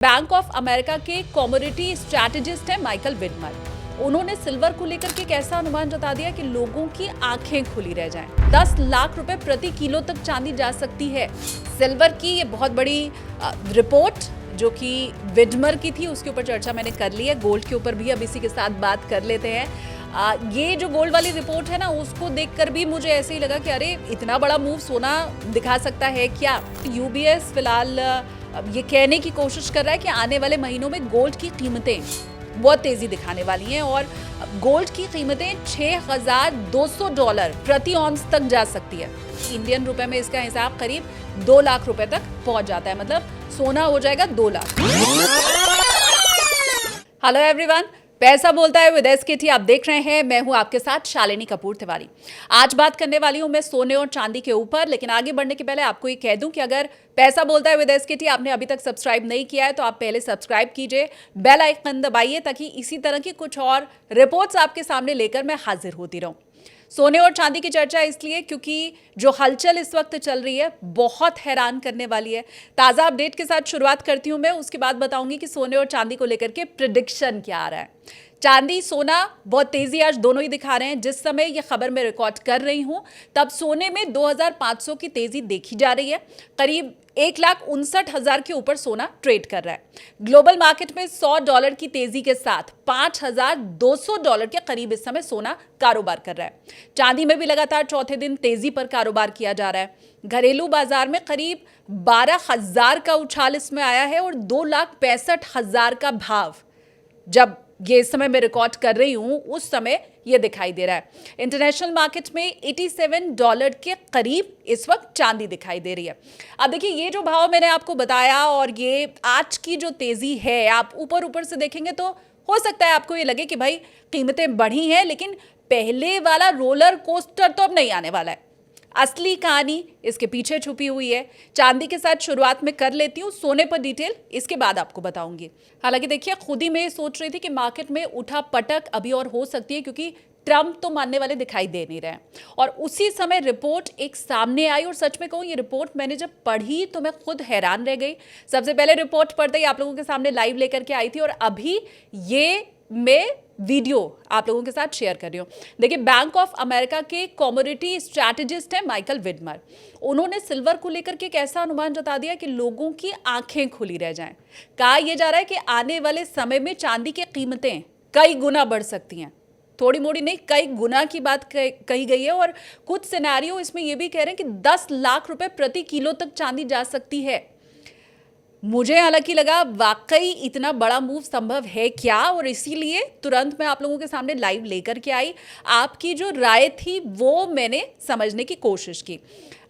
Bank of America के commodity strategist हैं Michael Widmer. उन्होंने सिल्वर को लेकर के एक ऐसा अनुमान जता दिया कि लोगों की आंखें खुली रह जाएं। 10 लाख रुपए प्रति किलो तक चांदी जा सकती है। सिल्वर की ये बहुत बड़ी रिपोर्ट जो कि विडमर की थी, उसके ऊपर चर्चा मैंने कर ली है। गोल्ड के ऊपर भी अब इसी के साथ बात कर लेते हैं। ये जो गोल्ड वाली रिपोर्ट है ना, उसको देखकर भी मुझे ऐसे ही लगा कि अरे इतना बड़ा मूव सोना दिखा सकता है क्या। यूबीएस फिलहाल ये कहने की कोशिश कर रहा है कि आने वाले महीनों में गोल्ड की कीमतें बहुत तेजी दिखाने वाली हैं और गोल्ड की कीमतें $6,200 प्रति ऑन्स तक जा सकती है। इंडियन रुपए में इसका हिसाब करीब 2 लाख रुपए तक पहुंच जाता है, मतलब सोना हो जाएगा 2 लाख। हेलो एवरीवन, पैसा बोलता है विद एसकेटी आप देख रहे हैं। मैं हूं आपके साथ शालिनी कपूर तिवारी। आज बात करने वाली हूं मैं सोने और चांदी के ऊपर, लेकिन आगे बढ़ने के पहले आपको ये कह दूं कि अगर पैसा बोलता है विद एसकेटी आपने अभी तक सब्सक्राइब नहीं किया है तो आप पहले सब्सक्राइब कीजिए, बेल आइकन दबाइए ताकि इसी तरह की कुछ और रिपोर्ट्स आपके सामने लेकर मैं हाजिर होती रहूं। सोने और चांदी की चर्चा इसलिए क्योंकि जो हलचल इस वक्त चल रही है बहुत हैरान करने वाली है। ताज़ा अपडेट के साथ शुरुआत करती हूं मैं, उसके बाद बताऊंगी कि सोने और चांदी को लेकर के प्रेडिक्शन क्या आ रहा है। चांदी सोना बहुत तेजी आज दोनों ही दिखा रहे हैं। जिस समय यह खबर मैं रिकॉर्ड कर रही हूं तब सोने में 2500 की तेजी देखी जा रही है। करीब 1,59,000 के ऊपर सोना ट्रेड कर रहा है। ग्लोबल मार्केट में $100 की तेजी के साथ $5,200 के करीब इस समय सोना कारोबार कर रहा है। चांदी में भी लगातार चौथे दिन तेजी पर कारोबार किया जा रहा है। घरेलू बाजार में करीब 12,000 का उछाल इसमें आया है और 2,65,000 का भाव जब ये इस समय मैं रिकॉर्ड कर रही हूं उस समय ये दिखाई दे रहा है। इंटरनेशनल मार्केट में $87 के करीब इस वक्त चांदी दिखाई दे रही है। अब देखिए, ये जो भाव मैंने आपको बताया और ये आज की जो तेजी है, आप ऊपर ऊपर से देखेंगे तो हो सकता है आपको ये लगे कि भाई कीमतें बढ़ी हैं, लेकिन पहले वाला रोलर कोस्टर तो अब नहीं आने वाला है। असली कहानी इसके पीछे छुपी हुई है। चांदी के साथ शुरुआत में कर लेती हूँ, सोने पर डिटेल इसके बाद आपको बताऊंगी। हालांकि देखिए, खुद ही मैं सोच रही थी कि मार्केट में उठा पटक अभी और हो सकती है क्योंकि ट्रम्प तो मानने वाले दिखाई दे नहीं रहे हैं। और उसी समय रिपोर्ट एक सामने आई और सच में कहूँ ये रिपोर्ट मैंने जब पढ़ी तो मैं खुद हैरान रह गई। सबसे पहले रिपोर्ट पढ़ते ही आप लोगों के सामने लाइव लेकर के आई थी और अभी ये मैं वीडियो आप लोगों के साथ शेयर कर रही हूँ। देखिए, बैंक ऑफ अमेरिका के कमोडिटी स्ट्रैटेजिस्ट हैं माइकल विडमर। उन्होंने सिल्वर को लेकर के एक ऐसा अनुमान जता दिया कि लोगों की आंखें खुली रह जाएं। कहा यह जा रहा है कि आने वाले समय में चांदी की कीमतें कई गुना बढ़ सकती हैं। थोड़ी मोड़ी नहीं, कई गुना की बात कही गई है और कुछ सिनेरियो इसमें यह भी कह रहे हैं कि 10 लाख रुपए प्रति किलो तक चांदी जा सकती है। मुझे हालांकि लगा वाकई इतना बड़ा मूव संभव है क्या, और इसीलिए तुरंत मैं आप लोगों के सामने लाइव लेकर के आई। आपकी जो राय थी वो मैंने समझने की कोशिश की।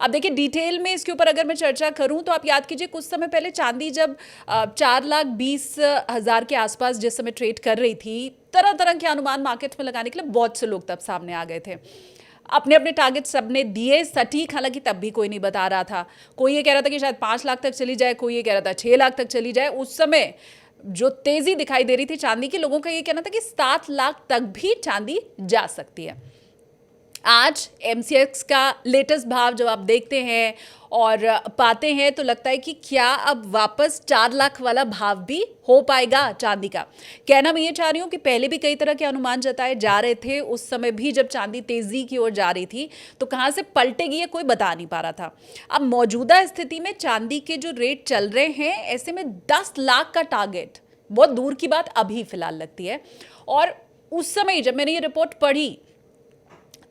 अब देखिए, डिटेल में इसके ऊपर अगर मैं चर्चा करूं तो आप याद कीजिए कुछ समय पहले चांदी जब 4,20,000 के आसपास जिस समय ट्रेड कर रही थी, तरह तरह के अनुमान मार्केट में लगाने के लिए बहुत से लोग तब सामने आ गए थे। अपने अपने टारगेट सबने दिए सटीक, हालांकि तब भी कोई नहीं बता रहा था। कोई ये कह रहा था कि शायद 5 लाख तक चली जाए, कोई ये कह रहा था 6 लाख तक चली जाए। उस समय जो तेजी दिखाई दे रही थी चांदी की, लोगों का ये कहना था कि 7 लाख तक भी चांदी जा सकती है। आज एमसीएक्स का लेटेस्ट भाव जब आप देखते हैं और पाते हैं तो लगता है कि क्या अब वापस 4 लाख वाला भाव भी हो पाएगा चांदी का। कहना मैं ये चाह रही हूँ कि पहले भी कई तरह के अनुमान जताए जा रहे थे। उस समय भी जब चांदी तेजी की ओर जा रही थी तो कहाँ से पलटेगी ये कोई बता नहीं पा रहा था। अब मौजूदा स्थिति में चांदी के जो रेट चल रहे हैं, ऐसे में 10 लाख का टारगेट बहुत दूर की बात अभी फिलहाल लगती है। और उस समय जब मैंने ये रिपोर्ट पढ़ी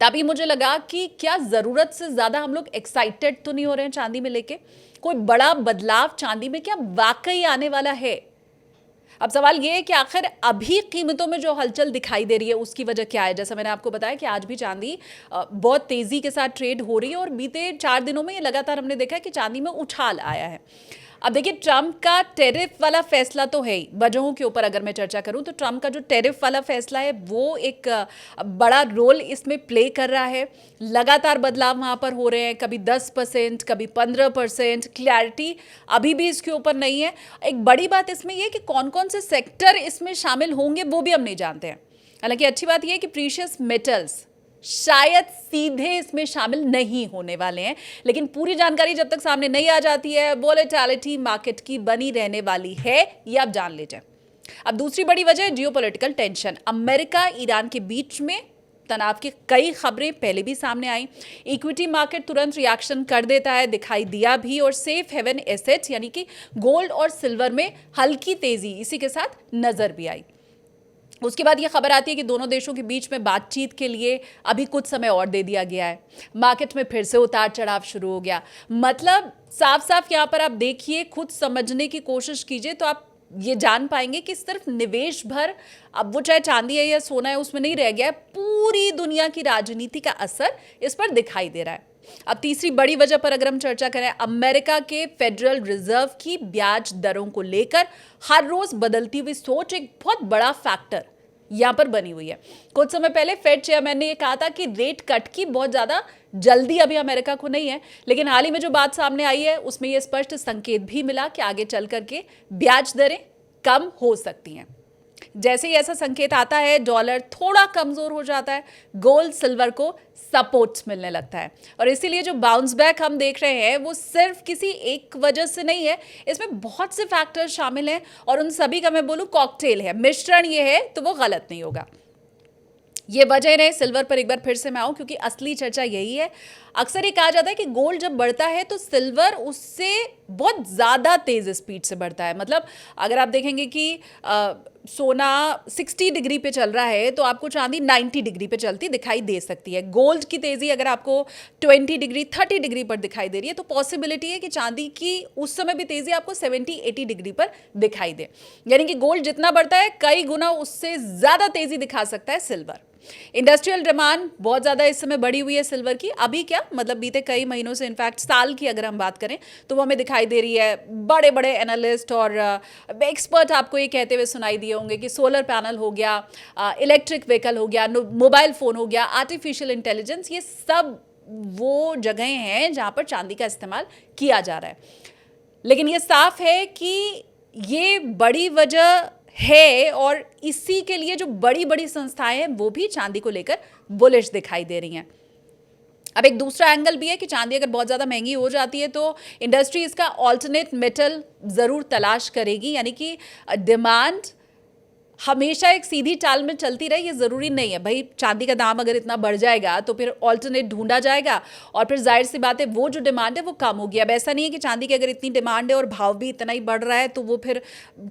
तभी मुझे लगा कि क्या जरूरत से ज्यादा हम लोग एक्साइटेड तो नहीं हो रहे हैं चांदी में लेके। कोई बड़ा बदलाव चांदी में क्या वाकई आने वाला है। अब सवाल यह है कि आखिर अभी कीमतों में जो हलचल दिखाई दे रही है उसकी वजह क्या है। जैसा मैंने आपको बताया कि आज भी चांदी बहुत तेजी के साथ ट्रेड हो रही है और बीते 4 दिनों में ये लगातार हमने देखा है कि चांदी में उछाल आया है। अब देखिए, ट्रम्प का टैरिफ वाला फैसला तो है ही। वजहों के ऊपर अगर मैं चर्चा करूं तो ट्रम्प का जो टैरिफ वाला फैसला है वो एक बड़ा रोल इसमें प्ले कर रहा है। लगातार बदलाव वहां पर हो रहे हैं, कभी 10%, कभी 15%। क्लैरिटी अभी भी इसके ऊपर नहीं है। एक बड़ी बात इसमें यह कि कौन कौन से सेक्टर इसमें शामिल होंगे वो भी हम नहीं जानते हैं। हालांकि अच्छी बात यह है कि प्रीशियस मेटल्स शायद सीधे इसमें शामिल नहीं होने वाले हैं, लेकिन पूरी जानकारी जब तक सामने नहीं आ जाती है, वोलेटिलिटी मार्केट की बनी रहने वाली है, ये आप जान लीजिए। अब दूसरी बड़ी वजह है जियोपॉलिटिकल टेंशन। अमेरिका ईरान के बीच में तनाव की कई खबरें पहले भी सामने आई। इक्विटी मार्केट तुरंत रिएक्शन कर देता है, दिखाई दिया भी, और सेफ हेवन एसेट्स यानी कि गोल्ड और सिल्वर में हल्की तेजी इसी के साथ नजर भी आई। उसके बाद ये खबर आती है कि दोनों देशों के बीच में बातचीत के लिए अभी कुछ समय और दे दिया गया है। मार्केट में फिर से उतार चढ़ाव शुरू हो गया। मतलब साफ साफ यहां पर आप देखिए, खुद समझने की कोशिश कीजिए तो आप ये जान पाएंगे कि सिर्फ निवेश भर, अब वो चाहे चांदी है या सोना है, उसमें नहीं रह गया है। पूरी दुनिया की राजनीति का असर इस पर दिखाई दे रहा है। अब तीसरी बड़ी वजह पर अगर हम चर्चा करें, अमेरिका के फेडरल रिजर्व की ब्याज दरों को लेकर हर रोज बदलती हुई सोच एक बहुत बड़ा फैक्टर यहां पर बनी हुई है। कुछ समय पहले फेड चेयरमैन ने यह कहा था कि रेट कट की बहुत ज्यादा जल्दी अभी अमेरिका को नहीं है, लेकिन हाल ही में जो बात सामने आई है उसमें यह स्पष्ट संकेत भी मिला कि आगे चल करके ब्याज दरें कम हो सकती हैं। जैसे ही ऐसा संकेत आता है, डॉलर थोड़ा कमजोर हो जाता है, गोल्ड सिल्वर को सपोर्ट मिलने लगता है, और इसीलिए जो बाउंस बैक हम देख रहे हैं वो सिर्फ किसी एक वजह से नहीं है, इसमें बहुत से फैक्टर शामिल हैं, और उन सभी का मैं बोलूं कॉकटेल है, मिश्रण ये है तो वो गलत नहीं होगा। ये वजह रहे। सिल्वर पर एक बार फिर से मैं आऊं, क्योंकि असली चर्चा यही है। अक्सर ये कहा जाता है कि गोल्ड जब बढ़ता है तो सिल्वर उससे बहुत ज़्यादा तेज़ स्पीड से बढ़ता है। मतलब अगर आप देखेंगे कि सोना 60 डिग्री पे चल रहा है तो आपको चांदी 90 डिग्री पे चलती दिखाई दे सकती है। गोल्ड की तेज़ी अगर आपको 20 डिग्री 30 डिग्री पर दिखाई दे रही है तो पॉसिबिलिटी है कि चांदी की उस समय भी तेज़ी आपको 70-80 डिग्री पर दिखाई दे। यानी कि गोल्ड जितना बढ़ता है कई गुना उससे ज़्यादा तेज़ी दिखा सकता है सिल्वर। इंडस्ट्रियल डिमांड बहुत ज़्यादा इस समय बढ़ी हुई है सिल्वर की। अभी क्या मतलब बीते कई महीनों से, इनफैक्ट साल की अगर हम बात करें तो वो हमें दिखाई दे रही है। बड़े बड़े एनालिस्ट और एक्सपर्ट आपको ये कहते हुए सुनाई दिए होंगे कि सोलर पैनल हो गया, इलेक्ट्रिक व्हीकल हो गया, मोबाइल फ़ोन हो गया, आर्टिफिशियल इंटेलिजेंस, ये सब वो जगह हैं जहाँ पर चांदी का इस्तेमाल किया जा रहा है। लेकिन ये साफ है कि ये बड़ी वजह है, और इसी के लिए जो बड़ी बड़ी संस्थाएं हैं वो भी चांदी को लेकर बुलिश दिखाई दे रही हैं। अब एक दूसरा एंगल भी है कि चांदी अगर बहुत ज़्यादा महंगी हो जाती है तो इंडस्ट्री इसका ऑल्टरनेट मेटल ज़रूर तलाश करेगी। यानी कि डिमांड हमेशा एक सीधी चाल में चलती रहे ये ज़रूरी नहीं है। भाई चांदी का दाम अगर इतना बढ़ जाएगा तो फिर ऑल्टरनेट ढूंढा जाएगा, और फिर जाहिर सी बात है वो जो डिमांड है वो कम होगी। अब ऐसा नहीं है कि चांदी की अगर इतनी डिमांड है और भाव भी इतना ही बढ़ रहा है तो वो फिर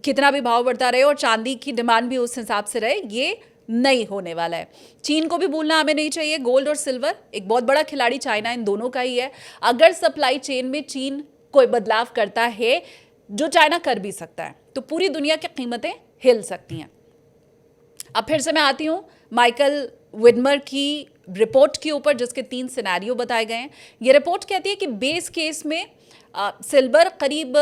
कितना भी भाव बढ़ता रहे और चांदी की डिमांड भी उस हिसाब से रहे, ये नहीं होने वाला है। चीन को भी भूलना हमें नहीं चाहिए। गोल्ड और सिल्वर एक बहुत बड़ा खिलाड़ी चाइना इन दोनों का ही है। अगर सप्लाई चेन में चीन कोई बदलाव करता है, जो चाइना कर भी सकता है, तो पूरी दुनिया की कीमतें हिल सकती हैं। अब फिर से मैं आती हूँ माइकल विडमर की रिपोर्ट के ऊपर, जिसके 3 सिनेरियो बताए गए हैं। ये रिपोर्ट कहती है कि बेस केस में सिल्वर करीब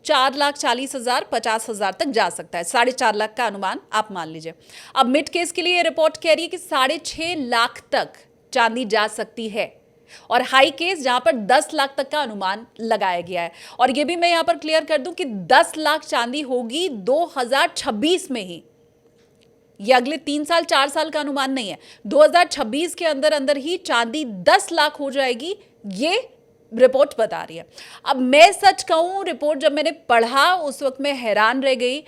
4,40,000 50,000 तक जा सकता है। 4.5 लाख का अनुमान आप मान लीजिए। अब मिड केस के लिए ये रिपोर्ट कह रही है कि 6.5 लाख तक चांदी जा सकती है, और हाई केस जहां पर 10 लाख तक का अनुमान लगाया गया है। और ये भी मैं यहां पर क्लियर कर दूं कि 10 लाख चांदी होगी 2026 में ही। ये अगले 3 साल 4 साल का अनुमान नहीं है। 2026 के अंदर अंदर ही चांदी 10 लाख हो जाएगी, ये रिपोर्ट बता रही है। अब मैं सच कहूं, रिपोर्ट जब मैंने पढ़ा उस वक्त मैं हैरान रह गई।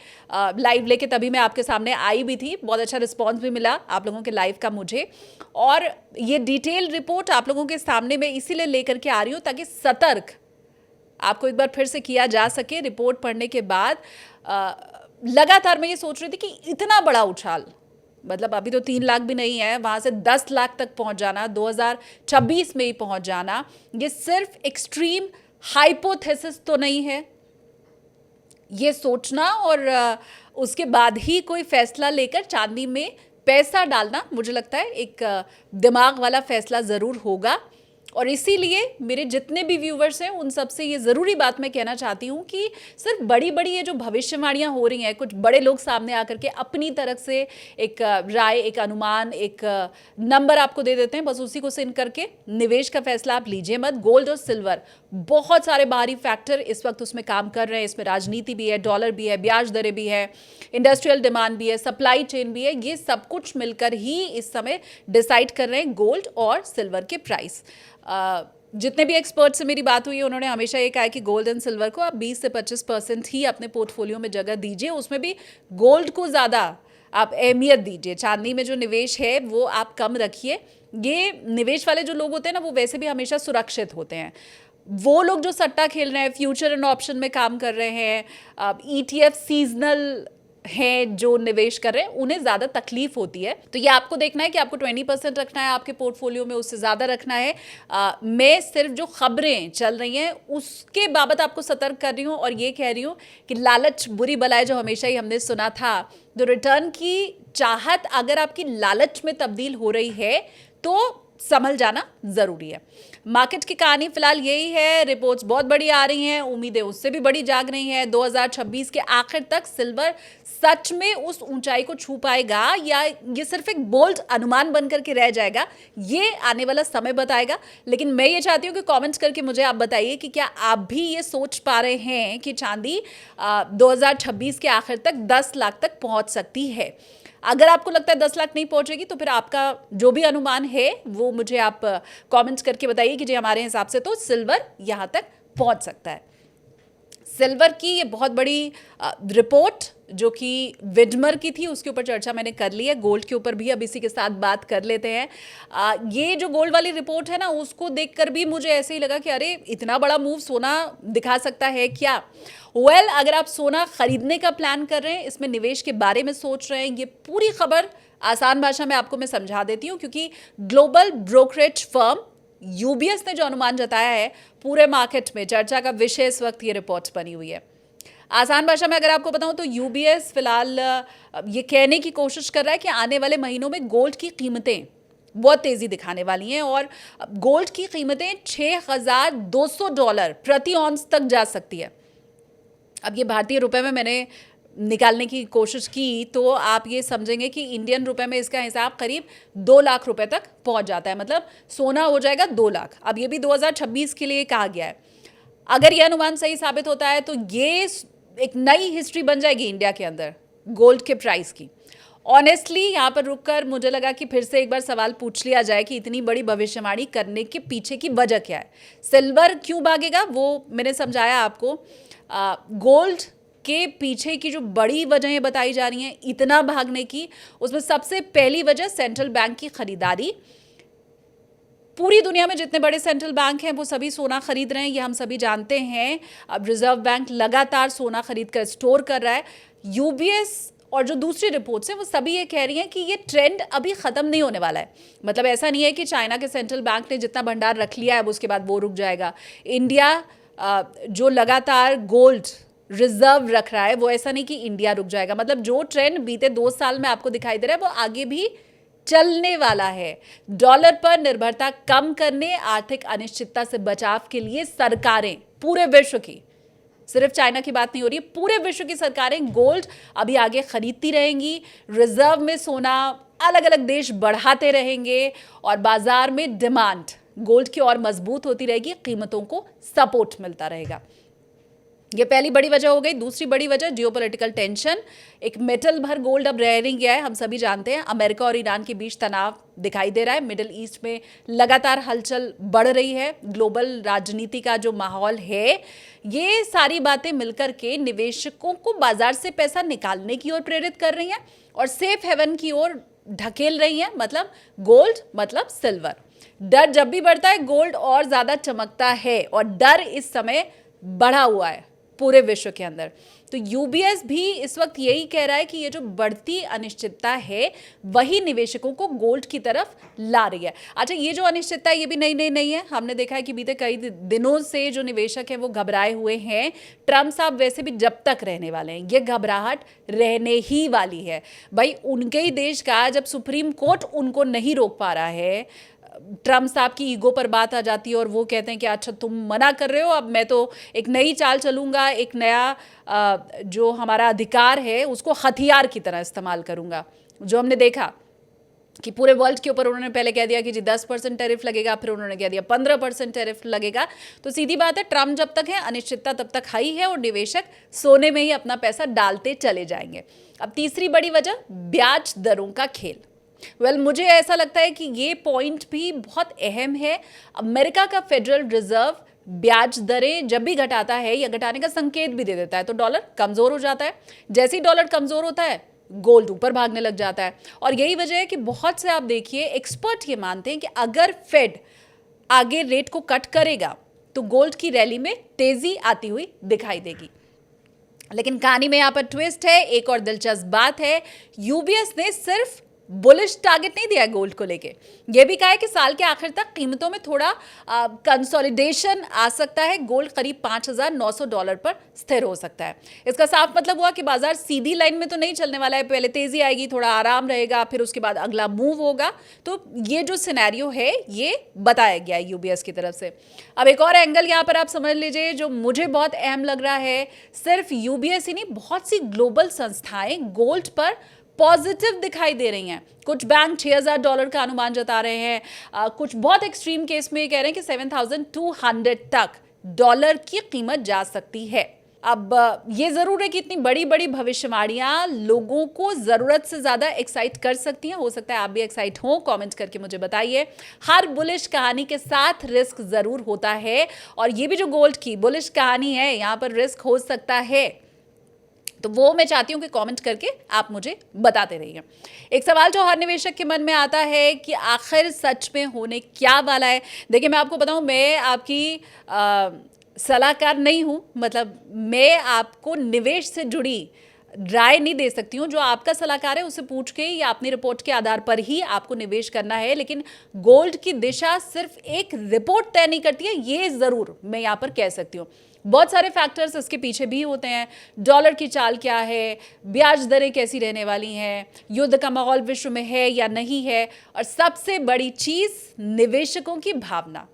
लाइव लेके तभी मैं आपके सामने आई भी थी। बहुत अच्छा रिस्पांस भी मिला आप लोगों के लाइव का मुझे, और ये डिटेल रिपोर्ट आप लोगों के सामने मैं इसीलिए लेकर के आ रही हूं ताकि सतर्क आपको एक बार फिर से किया जा सके। रिपोर्ट पढ़ने के बाद लगातार मैं ये सोच रही थी कि इतना बड़ा उछाल, मतलब अभी तो 3 लाख भी नहीं है, वहां से 10 लाख तक पहुंच जाना, 2026 में ही पहुंच जाना, ये सिर्फ एक्सट्रीम हाइपोथेसिस तो नहीं है। ये सोचना और उसके बाद ही कोई फैसला लेकर चांदी में पैसा डालना, मुझे लगता है एक दिमाग वाला फैसला ज़रूर होगा। और इसीलिए मेरे जितने भी व्यूवर्स हैं उन सबसे ये ज़रूरी बात मैं कहना चाहती हूँ कि सिर्फ बड़ी बड़ी ये जो भविष्यवाणियाँ हो रही हैं, कुछ बड़े लोग सामने आकर के अपनी तरफ से एक राय, एक अनुमान, एक नंबर आपको दे देते हैं, बस उसी को सिन करके निवेश का फैसला आप लीजिए मत। गोल्ड और सिल्वर, बहुत सारे बाहरी फैक्टर इस वक्त उसमें काम कर रहे हैं। इसमें राजनीति भी है, डॉलर भी है, ब्याज दरें भी है, इंडस्ट्रियल डिमांड भी है, सप्लाई चेन भी है। ये सब कुछ मिलकर ही इस समय डिसाइड कर रहे हैं गोल्ड और सिल्वर के प्राइस। जितने भी एक्सपर्ट से मेरी बात हुई है उन्होंने हमेशा ये कहा है कि गोल्ड एंड सिल्वर को आप 20 से 25% ही अपने पोर्टफोलियो में जगह दीजिए, उसमें भी गोल्ड को ज़्यादा आप अहमियत दीजिए। चांदी में जो निवेश है वो आप कम रखिए। ये निवेश वाले जो लोग होते हैं ना, वो वैसे भी हमेशा सुरक्षित होते हैं। वो लोग जो सट्टा खेल रहे हैं, फ्यूचर एंड ऑप्शन में काम कर रहे हैं, ETF सीजनल हैं जो निवेश कर रहे हैं, उन्हें ज़्यादा तकलीफ होती है। तो ये आपको देखना है कि आपको 20% रखना है आपके पोर्टफोलियो में, उससे ज़्यादा रखना है। मैं सिर्फ जो खबरें चल रही हैं उसके बाबत आपको सतर्क कर रही हूँ और ये कह रही हूँ कि लालच बुरी बलाए, जो हमेशा ही हमने सुना था। जो रिटर्न की चाहत अगर आपकी लालच में तब्दील हो रही है तो संभल जाना ज़रूरी है। मार्केट की कहानी फिलहाल यही है। रिपोर्ट्स बहुत बड़ी आ रही हैं, उम्मीदें उससे भी बड़ी जाग रही हैं। 2026 के आखिर तक सिल्वर सच में उस ऊंचाई को छू पाएगा या ये सिर्फ एक बोल्ड अनुमान बनकर के रह जाएगा, ये आने वाला समय बताएगा। लेकिन मैं ये चाहती हूँ कि कमेंट्स करके मुझे आप बताइए कि क्या आप भी ये सोच पा रहे हैं कि चांदी 2026 के आखिर तक 10 लाख तक पहुँच सकती है। अगर आपको लगता है 10 लाख नहीं पहुंचेगी तो फिर आपका जो भी अनुमान है वो मुझे आप कमेंट्स करके बताइए कि जी हमारे हिसाब से तो सिल्वर यहाँ तक पहुंच सकता है। सिल्वर की ये बहुत बड़ी रिपोर्ट जो कि विडमर की थी उसके ऊपर चर्चा मैंने कर ली है। गोल्ड के ऊपर भी अब इसी के साथ बात कर लेते हैं। ये जो गोल्ड वाली रिपोर्ट है ना, उसको देखकर भी मुझे ऐसे ही लगा कि अरे इतना बड़ा मूव सोना दिखा सकता है क्या। अगर आप सोना खरीदने का प्लान कर रहे हैं, इसमें निवेश के बारे में सोच रहे हैं, ये पूरी खबर आसान भाषा में आपको मैं समझा देती हूँ, क्योंकि ग्लोबल ब्रोकरेज फर्म UBS ने जो अनुमान जताया है पूरे मार्केट में चर्चा का विषय इस वक्त ये रिपोर्ट बनी हुई है। आसान भाषा में अगर आपको बताऊं तो UBS फिलहाल ये कहने की कोशिश कर रहा है कि आने वाले महीनों में गोल्ड की कीमतें बहुत तेजी दिखाने वाली हैं और गोल्ड की कीमतें $6,200 प्रति ऑन्स तक जा सकती है। अब ये भारतीय रुपए में मैंने निकालने की कोशिश की तो आप ये समझेंगे कि इंडियन रुपए में इसका हिसाब करीब 2 लाख रुपए तक पहुंच जाता है। मतलब सोना हो जाएगा 2 लाख। अब ये भी 2026 के लिए कहा गया है। अगर यह अनुमान सही साबित होता है तो ये एक नई हिस्ट्री बन जाएगी इंडिया के अंदर गोल्ड के प्राइस की। ऑनेस्टली यहाँ पर रुककर मुझे लगा कि फिर से एक बार सवाल पूछ लिया जाए कि इतनी बड़ी भविष्यवाणी करने के पीछे की वजह क्या है। सिल्वर क्यों भागेगा वो मैंने समझाया आपको। गोल्ड के पीछे की जो बड़ी वजहें बताई जा रही हैं इतना भागने की, उसमें सबसे पहली वजह सेंट्रल बैंक की खरीदारी। पूरी दुनिया में जितने बड़े सेंट्रल बैंक हैं वो सभी सोना खरीद रहे हैं, ये हम सभी जानते हैं। अब रिजर्व बैंक लगातार सोना खरीद कर स्टोर कर रहा है। UBS और जो दूसरी रिपोर्ट्स हैं वो सभी ये कह रही हैं कि ये ट्रेंड अभी ख़त्म नहीं होने वाला है। मतलब ऐसा नहीं है कि चाइना के सेंट्रल बैंक ने जितना भंडार रख लिया है अब उसके बाद वो रुक जाएगा। इंडिया जो लगातार गोल्ड रिजर्व रख रहा है वो ऐसा नहीं कि इंडिया रुक जाएगा। मतलब जो ट्रेंड बीते 2 साल में आपको दिखाई दे रहा है वो आगे भी चलने वाला है। डॉलर पर निर्भरता कम करने, आर्थिक अनिश्चितता से बचाव के लिए सरकारें पूरे विश्व की, सिर्फ चाइना की बात नहीं हो रही है, पूरे विश्व की सरकारें गोल्ड अभी आगे खरीदती रहेंगी। रिजर्व में सोना अलग अलग देश बढ़ाते रहेंगे और बाजार में डिमांड गोल्ड की और मजबूत होती रहेगी, कीमतों को सपोर्ट मिलता रहेगा। ये पहली बड़ी वजह हो गई। दूसरी बड़ी वजह जियोपॉलिटिकल टेंशन। एक मेटल भर गोल्ड अब रह नहीं गया है। हम सभी जानते हैं अमेरिका और ईरान के बीच तनाव दिखाई दे रहा है। मिडिल ईस्ट में लगातार हलचल बढ़ रही है। ग्लोबल राजनीति का जो माहौल है, ये सारी बातें मिलकर के निवेशकों को बाजार से पैसा निकालने की ओर प्रेरित कर रही हैं और सेफ हेवन की ओर ढकेल रही हैं। मतलब गोल्ड, मतलब सिल्वर। डर जब भी बढ़ता है गोल्ड और ज्यादा चमकता है और डर इस समय बढ़ा हुआ है पूरे विश्व के अंदर। तो UBS भी इस वक्त यही कह रहा है कि ये जो बढ़ती अनिश्चितता है वही निवेशकों को गोल्ड की तरफ ला रही है। अच्छा, ये जो अनिश्चितता है ये भी नई नहीं है। हमने देखा है कि बीते कई दिनों से जो निवेशक हैं वो घबराए हुए हैं। ट्रम्प साहब वैसे भी जब तक रहने वाले हैं, ये घबराहट रहने ही वाली है। भाई उनके ही देश का जब सुप्रीम कोर्ट उनको नहीं रोक पा रहा है, ट्रम्प साहब की ईगो पर बात आ जाती है और वो कहते हैं कि अच्छा तुम मना कर रहे हो, अब मैं तो एक नई चाल चलूँगा, एक नया जो हमारा अधिकार है उसको हथियार की तरह इस्तेमाल करूँगा। जो हमने देखा कि पूरे वर्ल्ड के ऊपर उन्होंने पहले कह दिया कि जी 10% टैरिफ लगेगा, फिर उन्होंने कह दिया 15% टैरिफ लगेगा। तो सीधी बात है, ट्रम्प जब तक है अनिश्चितता तब तक हाई है और निवेशक सोने में ही अपना पैसा डालते चले जाएंगे। अब तीसरी बड़ी वजह, ब्याज दरों का खेल। मुझे ऐसा लगता है कि ये पॉइंट भी बहुत अहम है। अमेरिका का फेडरल रिजर्व ब्याज दरें जब भी घटाता है या घटाने का संकेत भी दे देता है तो डॉलर कमजोर हो जाता है। जैसे ही डॉलर कमजोर होता है गोल्ड ऊपर भागने लग जाता है। और यही वजह है कि बहुत से आप देखिए एक्सपर्ट ये मानते हैं कि अगर फेड आगे रेट को कट करेगा तो गोल्ड की रैली में तेजी आती हुई दिखाई देगी। लेकिन कहानी में यहां पर ट्विस्ट है। एक और दिलचस्प बात है, यूबीएस ने सिर्फ बुलिश टारगेट नहीं दिया है गोल्ड को लेके, यह भी कहा है कि साल के आखिर तक कीमतों में थोड़ा कंसोलिडेशन आ सकता है। गोल्ड करीब $5,900 पर स्थिर हो सकता है। इसका साफ मतलब हुआ कि बाजार सीधी लाइन में तो नहीं चलने वाला है, पहले तेजी आएगी, थोड़ा आराम रहेगा, फिर उसके बाद अगला मूव होगा। तो ये जो सिनेरियो है ये बताया गया है यूबीएस की तरफ से। अब एक और एंगल यहां पर आप समझ लीजिए जो मुझे बहुत अहम लग रहा है, सिर्फ यूबीएस ही नहीं, बहुत सी ग्लोबल संस्थाएं गोल्ड पर पॉजिटिव दिखाई दे रही हैं। कुछ बैंक $6,000 का अनुमान जता रहे हैं, कुछ बहुत एक्सट्रीम केस में कह रहे हैं कि 7,200 तक डॉलर की कीमत जा सकती है। अब ये जरूर है कि इतनी बड़ी बड़ी भविष्यवाणियां लोगों को जरूरत से ज्यादा एक्साइट कर सकती हैं। हो सकता है आप भी एक्साइट हो, कमेंट करके मुझे बताइए। हर बुलिश कहानी के साथ रिस्क जरूर होता है और ये भी जो गोल्ड की बुलिश कहानी है यहां पर रिस्क हो सकता है, तो वो मैं चाहती हूँ कि कमेंट करके आप मुझे बताते रहिए। एक सवाल जो हर निवेशक के मन में आता है कि आखिर सच में होने क्या वाला है। देखिए मैं आपको बताऊँ, मैं आपकी सलाहकार नहीं हूँ, मतलब मैं आपको निवेश से जुड़ी राय नहीं दे सकती हूँ। जो आपका सलाहकार है उससे पूछ के या अपनी रिपोर्ट के आधार पर ही आपको निवेश करना है। लेकिन गोल्ड की दिशा सिर्फ एक रिपोर्ट तय नहीं करती है, ये जरूर मैं यहाँ पर कह सकती हूँ। बहुत सारे फैक्टर्स इसके पीछे भी होते हैं। डॉलर की चाल क्या है, ब्याज दरें कैसी रहने वाली हैं, युद्ध का माहौल विश्व में है या नहीं है, और सबसे बड़ी चीज निवेशकों की भावना।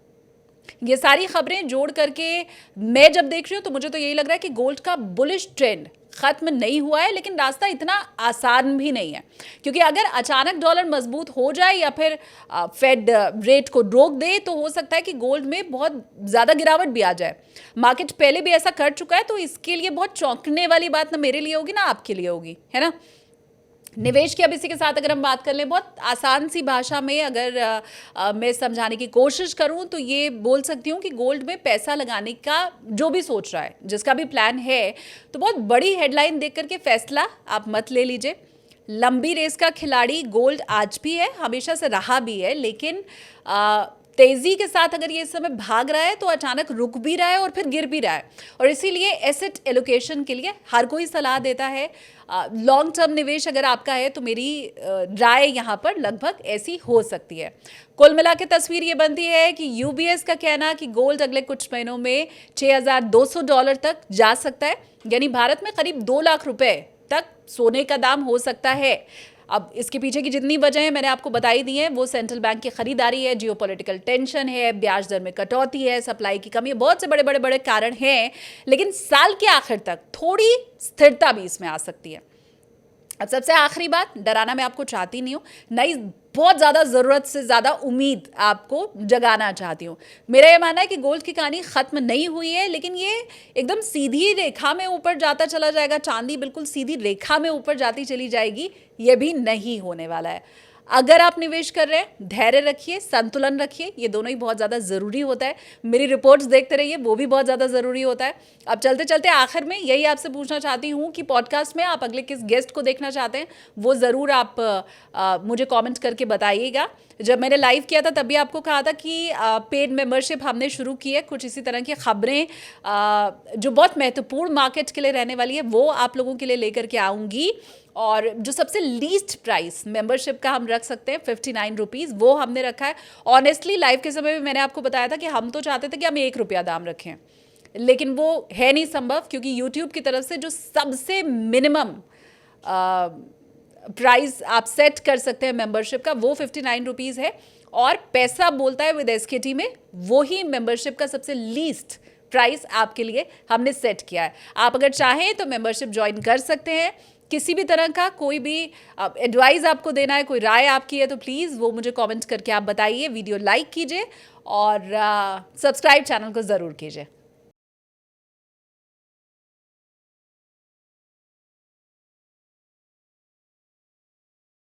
ये सारी खबरें जोड़ करके मैं जब देख रही हूं तो मुझे तो यही लग रहा है कि गोल्ड का बुलिश ट्रेंड खत्म नहीं हुआ है, लेकिन रास्ता इतना आसान भी नहीं है। क्योंकि अगर अचानक डॉलर मजबूत हो जाए या फिर फेड रेट को रोक दे तो हो सकता है कि गोल्ड में बहुत ज्यादा गिरावट भी आ जाए। मार्केट पहले भी ऐसा कर चुका है, तो इसके लिए बहुत चौंकने वाली बात ना मेरे लिए होगी ना आपके लिए होगी, है ना। निवेश की अब इसी के साथ अगर हम बात कर लें, बहुत आसान सी भाषा में अगर मैं समझाने की कोशिश करूं तो ये बोल सकती हूं कि गोल्ड में पैसा लगाने का जो भी सोच रहा है, जिसका भी प्लान है, तो बहुत बड़ी हेडलाइन देख करके फैसला आप मत ले लीजिए। लंबी रेस का खिलाड़ी गोल्ड आज भी है, हमेशा से रहा भी है, लेकिन तेजी के साथ अगर ये इस समय भाग रहा है तो अचानक रुक भी रहा है और फिर गिर भी रहा है। और इसीलिए एसेट एलोकेशन के लिए हर कोई सलाह देता है। लॉन्ग टर्म निवेश अगर आपका है तो मेरी राय यहाँ पर लगभग ऐसी हो सकती है। कुल मिला के तस्वीर ये बनती है कि यूबीएस का कहना कि गोल्ड अगले कुछ महीनों में $6,200 तक जा सकता है, यानी भारत में करीब 2 लाख रुपए तक सोने का दाम हो सकता है। अब इसके पीछे की जितनी वजह मैंने आपको बताई दी है, वो सेंट्रल बैंक की खरीदारी है, जियोपॉलिटिकल टेंशन है, ब्याज दर में कटौती है, सप्लाई की कमी है, बहुत से बड़े बड़े बड़े कारण हैं। लेकिन साल के आखिर तक थोड़ी स्थिरता भी इसमें आ सकती है। अब सबसे आखिरी बात, डराना मैं आपको चाहती नहीं हूँ, नई बहुत ज़्यादा ज़रूरत से ज़्यादा उम्मीद आपको जगाना चाहती हूँ। मेरा ये मानना है कि गोल्ड की कहानी ख़त्म नहीं हुई है, लेकिन ये एकदम सीधी रेखा में ऊपर जाता चला जाएगा, चांदी बिल्कुल सीधी रेखा में ऊपर जाती चली जाएगी, ये भी नहीं होने वाला है। अगर आप निवेश कर रहे हैं, धैर्य रखिए, संतुलन रखिए, ये दोनों ही बहुत ज़्यादा ज़रूरी होता है। मेरी रिपोर्ट्स देखते रहिए, वो भी बहुत ज़्यादा ज़रूरी होता है। अब चलते चलते आखिर में यही आपसे पूछना चाहती हूँ कि पॉडकास्ट में आप अगले किस गेस्ट को देखना चाहते हैं, वो ज़रूर आप मुझे कमेंट करके बताइएगा। जब मैंने लाइव किया था तब भी आपको कहा था कि पेड मेंबरशिप हमने शुरू की है। कुछ इसी तरह की खबरें जो बहुत महत्वपूर्ण मार्केट के लिए रहने वाली है वो आप लोगों के लिए लेकर के आऊँगी। और जो सबसे लीस्ट प्राइस मेंबरशिप का हम रख सकते हैं 59 रुपीज़, वो हमने रखा है। ऑनेस्टली लाइव के समय में मैंने आपको बताया था कि हम तो चाहते थे कि हम ₹1 दाम रखें, लेकिन वो है नहीं संभव, क्योंकि यूट्यूब की तरफ से जो सबसे मिनिमम प्राइस आप सेट कर सकते हैं मेंबरशिप का, वो 59 रुपीज़ है। और पैसा बोलता है विद एसकेटी में वही मेंबरशिप का सबसे लीस्ट प्राइस आपके लिए हमने सेट किया है। आप अगर चाहें तो मेंबरशिप ज्वाइन कर सकते हैं। किसी भी तरह का कोई भी एडवाइस आपको देना है, कोई राय आपकी है तो प्लीज़ वो मुझे कमेंट करके आप बताइए। वीडियो लाइक कीजिए और सब्सक्राइब चैनल को ज़रूर कीजिए।